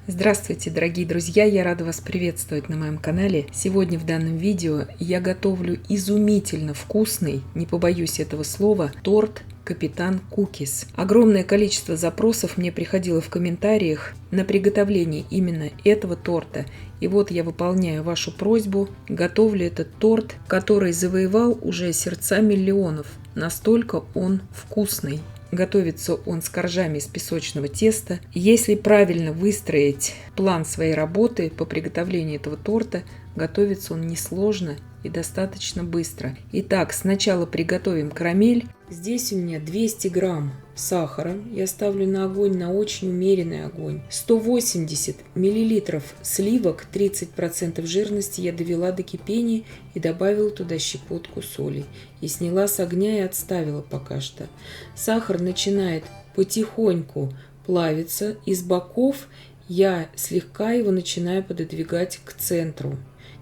Здравствуйте, дорогие друзья! Я рада вас приветствовать на моем канале. Сегодня в данном видео я готовлю изумительно вкусный, не побоюсь этого слова, торт Капитан Кукис. Огромное количество запросов мне приходило в комментариях на приготовление именно этого торта. И вот я выполняю вашу просьбу, готовлю этот торт, который завоевал уже сердца миллионов. Настолько он вкусный. Готовится он с коржами из песочного теста. Если правильно выстроить план своей работы по приготовлению этого торта, готовится он несложно и достаточно быстро. Итак, сначала приготовим карамель. Здесь у меня 200 грамм сахара. Я ставлю на огонь, на очень умеренный огонь. 180 миллилитров сливок, 30% жирности я довела до кипения и добавила туда щепотку соли. И сняла с огня и отставила пока что. Сахар начинает потихоньку плавиться. Из боков я слегка его начинаю пододвигать к центру.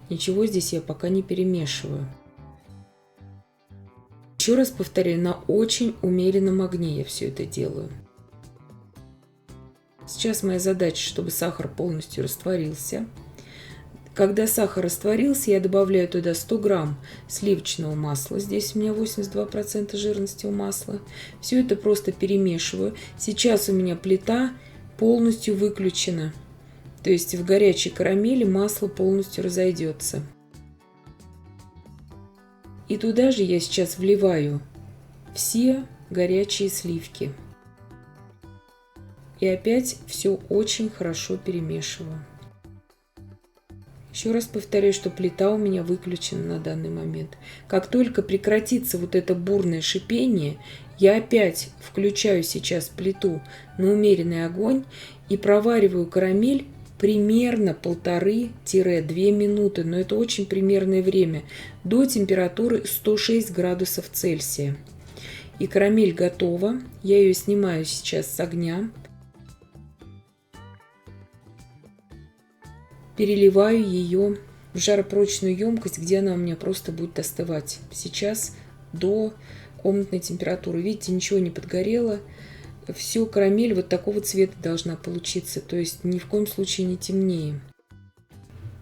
Ничего здесь я пока не перемешиваю. Еще раз повторяю, на очень умеренном огне я все это делаю. Сейчас моя задача, чтобы сахар полностью растворился. Когда сахар растворился, я добавляю туда 100 грамм сливочного масла. Здесь у меня 82% жирности у масла. Все это просто перемешиваю. Сейчас у меня плита полностью выключена. То есть в горячей карамели масло полностью разойдется. И туда же я сейчас вливаю все горячие сливки. И опять все очень хорошо перемешиваю. Еще раз повторяю, что плита у меня выключена на данный момент. Как только прекратится вот это бурное шипение, я опять включаю сейчас плиту на умеренный огонь и провариваю карамель примерно 1,5-2 минуты, но это очень примерное время, до температуры 106 градусов Цельсия. И карамель готова. Я ее снимаю сейчас с огня. Переливаю ее в жаропрочную емкость, где она у меня просто будет остывать. Сейчас до комнатной температуры. Видите, ничего не подгорело. Все, карамель вот такого цвета должна получиться, то есть ни в коем случае не темнее.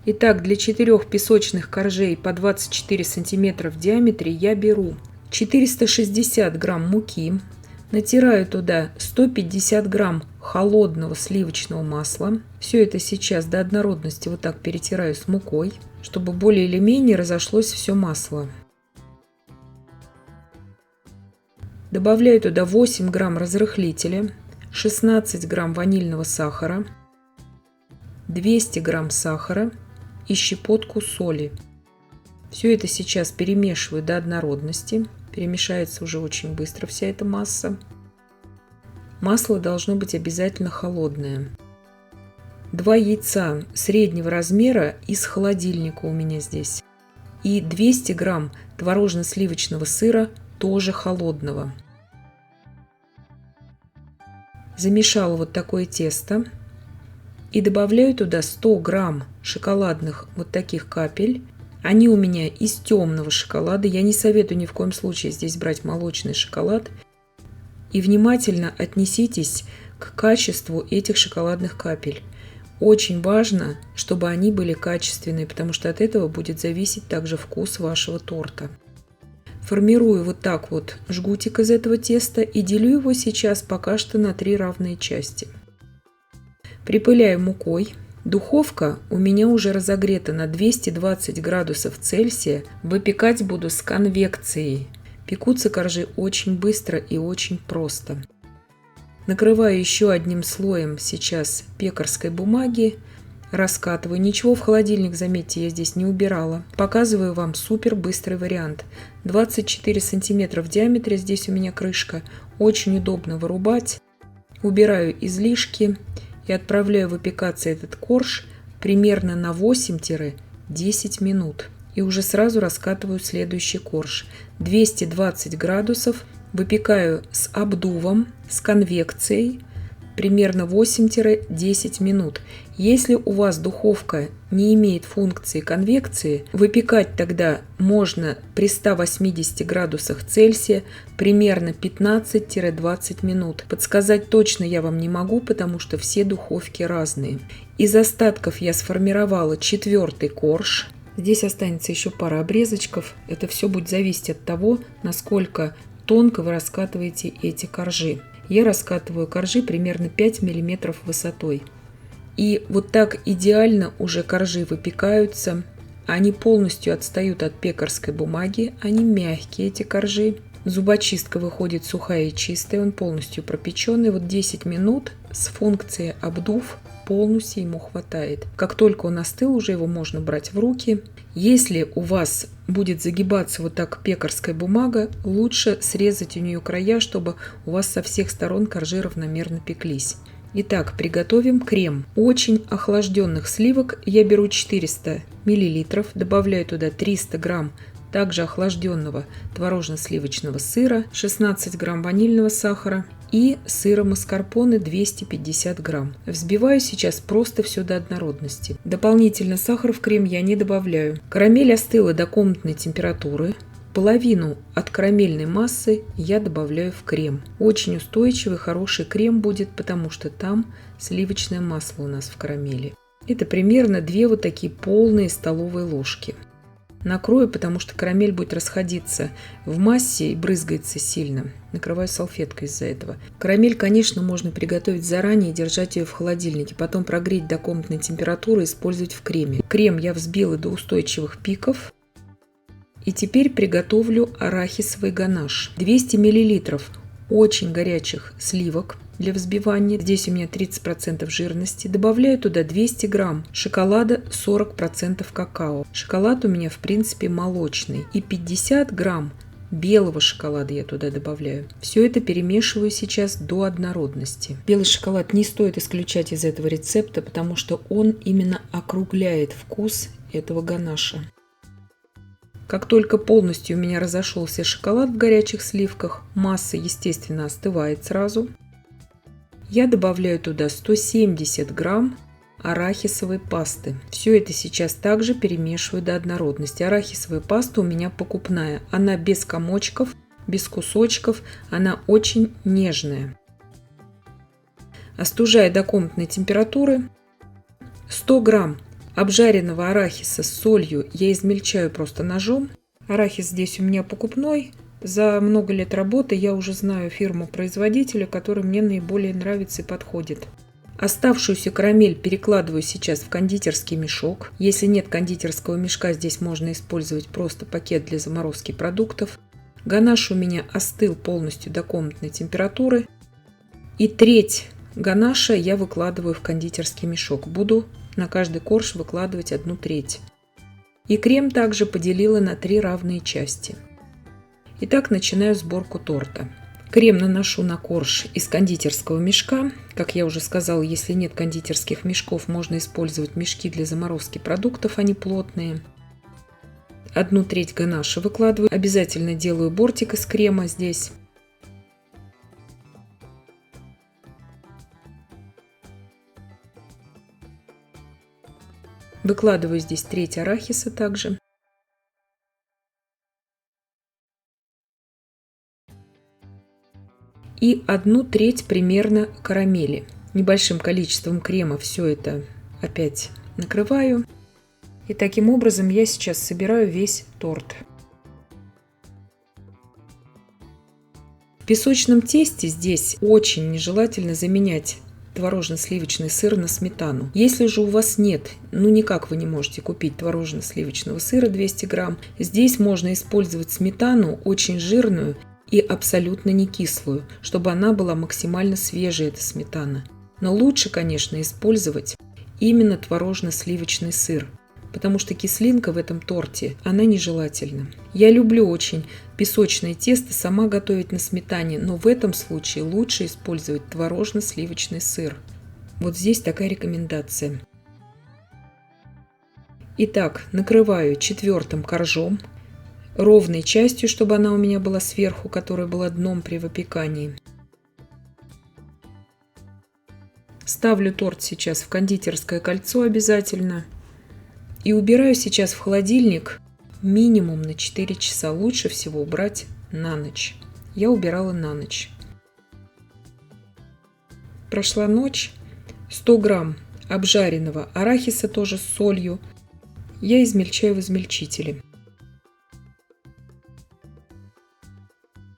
Итак, для 4 песочных коржей по 24 сантиметра в диаметре я беру 460 грамм муки, натираю туда 150 грамм холодного сливочного масла. Все это сейчас до однородности вот так перетираю с мукой, чтобы более или менее разошлось все масло. Добавляю туда 8 грамм разрыхлителя, 16 грамм ванильного сахара, 200 грамм сахара и щепотку соли. Все это сейчас перемешиваю до однородности. Перемешается уже очень быстро вся эта масса. Масло должно быть обязательно холодное. 2 яйца среднего размера из холодильника у меня здесь. И 200 грамм творожно-сливочного сыра, тоже холодного. Замешала вот такое тесто и добавляю туда 100 грамм шоколадных вот таких капель. Они у меня из темного шоколада. Я не советую ни в коем случае здесь брать молочный шоколад. И внимательно отнеситесь к качеству этих шоколадных капель. Очень важно, чтобы они были качественные, потому что от этого будет зависеть также вкус вашего торта. Формирую вот так вот жгутик из этого теста и делю его сейчас пока что на 3 равные части. Припыляю мукой. Духовка у меня уже разогрета на 220 градусов Цельсия. Выпекать буду с конвекцией. Пекутся коржи очень быстро и очень просто. Накрываю еще одним слоем сейчас пекарской бумаги. Раскатываю. Ничего в холодильник, заметьте, я здесь не убирала. Показываю вам супер быстрый вариант. 24 сантиметра в диаметре здесь у меня крышка. Очень удобно вырубать. Убираю излишки и отправляю выпекаться этот корж примерно на 8-10 минут. И уже сразу раскатываю следующий корж. 220 градусов. Выпекаю с обдувом, с конвекцией примерно 8-10 минут. Если у вас духовка не имеет функции конвекции, выпекать тогда можно при 180 градусах Цельсия примерно 15-20 минут. Подсказать точно я вам не могу, потому что все духовки разные. Из остатков я сформировала 4-й корж. Здесь останется еще пара обрезочков. Это все будет зависеть от того, насколько тонко вы раскатываете эти коржи. Я раскатываю коржи примерно 5 мм высотой. И вот так идеально уже коржи выпекаются. Они полностью отстают от пекарской бумаги. Они мягкие, эти коржи. Зубочистка выходит сухая и чистая. Он полностью пропеченный. Вот 10 минут с функцией обдув полностью ему хватает. Как только он остыл, уже его можно брать в руки. Если у вас будет загибаться вот так пекарская бумага, лучше срезать у нее края, чтобы у вас со всех сторон коржи равномерно пеклись. Итак, приготовим крем. Очень охлажденных сливок я беру 400 мл, добавляю туда 300 грамм также охлажденного творожно-сливочного сыра, 16 грамм ванильного сахара и сыра маскарпоне 250 грамм. Взбиваю сейчас просто все до однородности. Дополнительно сахар в крем я не добавляю. Карамель остыла до комнатной температуры. Половину от карамельной массы я добавляю в крем. Очень устойчивый, хороший крем будет, потому что там сливочное масло у нас в карамели. Это примерно 2 вот такие полные столовые ложки. Накрою, потому что карамель будет расходиться в массе и брызгается сильно. Накрываю салфеткой из-за этого. Карамель, конечно, можно приготовить заранее и держать ее в холодильнике. Потом прогреть до комнатной температуры и использовать в креме. Крем я взбила до устойчивых пиков. И теперь приготовлю арахисовый ганаш. 200 мл очень горячих сливок для взбивания. Здесь у меня 30% жирности. Добавляю туда 200 грамм шоколада, 40% какао. Шоколад у меня в принципе молочный. И 50 грамм белого шоколада я туда добавляю. Все это перемешиваю сейчас до однородности. Белый шоколад не стоит исключать из этого рецепта, потому что он именно округляет вкус этого ганаша. Как только полностью у меня разошелся шоколад в горячих сливках, масса, естественно, остывает сразу. Я добавляю туда 170 грамм арахисовой пасты. Все это сейчас также перемешиваю до однородности. Арахисовая паста у меня покупная. Она без комочков, без кусочков. Она очень нежная. Остужая до комнатной температуры, 100 грамм обжаренного арахиса с солью я измельчаю просто ножом. Арахис здесь у меня покупной. За много лет работы я уже знаю фирму-производителя, который мне наиболее нравится и подходит. Оставшуюся карамель перекладываю сейчас в кондитерский мешок. Если нет кондитерского мешка, здесь можно использовать просто пакет для заморозки продуктов. Ганаш у меня остыл полностью до комнатной температуры. И треть ганаша я выкладываю в кондитерский мешок. Буду на каждый корж выкладывать 1/3. И крем также поделила на 3 равные части. Итак, начинаю сборку торта. Крем наношу на корж из кондитерского мешка. Как я уже сказала, если нет кондитерских мешков, можно использовать мешки для заморозки продуктов, они плотные. 1/3 ганаша выкладываю. Обязательно делаю бортик из крема здесь. Выкладываю здесь 1/3 арахиса также. И 1/3 примерно карамели. Небольшим количеством крема все это опять накрываю. И таким образом я сейчас собираю весь торт. В песочном тесте здесь очень нежелательно заменять творожно-сливочный сыр на сметану. Если же у вас нет, никак вы не можете купить творожно-сливочного сыра 200 грамм, здесь можно использовать сметану очень жирную и абсолютно не кислую, чтобы она была максимально свежей, эта сметана. Но лучше, конечно, использовать именно творожно-сливочный сыр, потому что кислинка в этом торте, она нежелательна. Я люблю очень песочное тесто сама готовить на сметане, но в этом случае лучше использовать творожно-сливочный сыр. Вот здесь такая рекомендация. Итак, накрываю 4-м коржом, ровной частью, чтобы она у меня была сверху, которая была дном при выпекании. Ставлю торт сейчас в кондитерское кольцо обязательно. И убираю сейчас в холодильник минимум на 4 часа. Лучше всего убрать на ночь. Я убирала на ночь. Прошла ночь. 100 грамм обжаренного арахиса тоже с солью я измельчаю в измельчителе.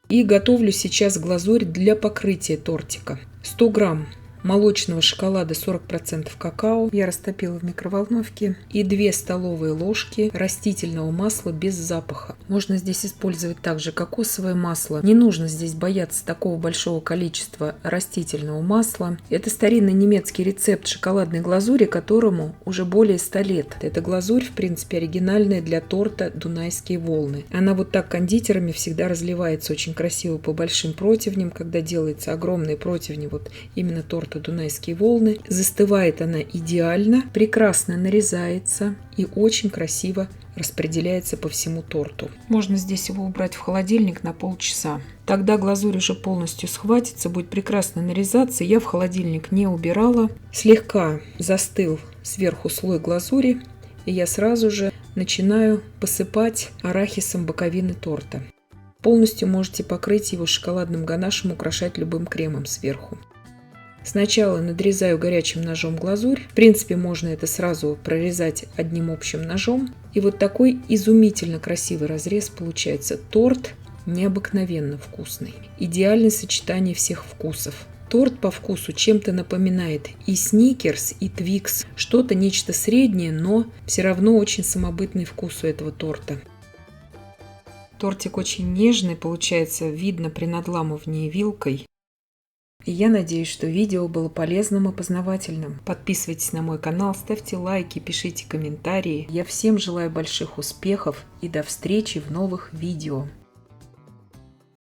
И готовлю сейчас глазурь для покрытия тортика. 100 грамм молочного шоколада 40% какао я растопила в микроволновке. И 2 столовые ложки растительного масла без запаха. Можно здесь использовать также кокосовое масло. Не нужно здесь бояться такого большого количества растительного масла. Это старинный немецкий рецепт шоколадной глазури, которому уже более 100 лет. Эта глазурь, в принципе, оригинальная для торта «Дунайские волны». Она вот так кондитерами всегда разливается очень красиво по большим противням, когда делаются огромные противни, вот именно торт «Дунайские волны». Застывает она идеально, прекрасно нарезается и очень красиво распределяется по всему торту. Можно здесь его убрать в холодильник на полчаса. Тогда глазурь уже полностью схватится, будет прекрасно нарезаться. Я в холодильник не убирала. Слегка застыл сверху слой глазури, и я сразу же начинаю посыпать арахисом боковины торта. Полностью можете покрыть его шоколадным ганашем, украшать любым кремом сверху. Сначала надрезаю горячим ножом глазурь. В принципе, можно это сразу прорезать одним общим ножом. И вот такой изумительно красивый разрез получается. Торт необыкновенно вкусный. Идеальное сочетание всех вкусов. Торт по вкусу чем-то напоминает и сникерс, и твикс. Что-то нечто среднее, но все равно очень самобытный вкус у этого торта. Тортик очень нежный, получается, видно при надламывании вилкой. И я надеюсь, что видео было полезным и познавательным. Подписывайтесь на мой канал, ставьте лайки, пишите комментарии. Я всем желаю больших успехов и до встречи в новых видео.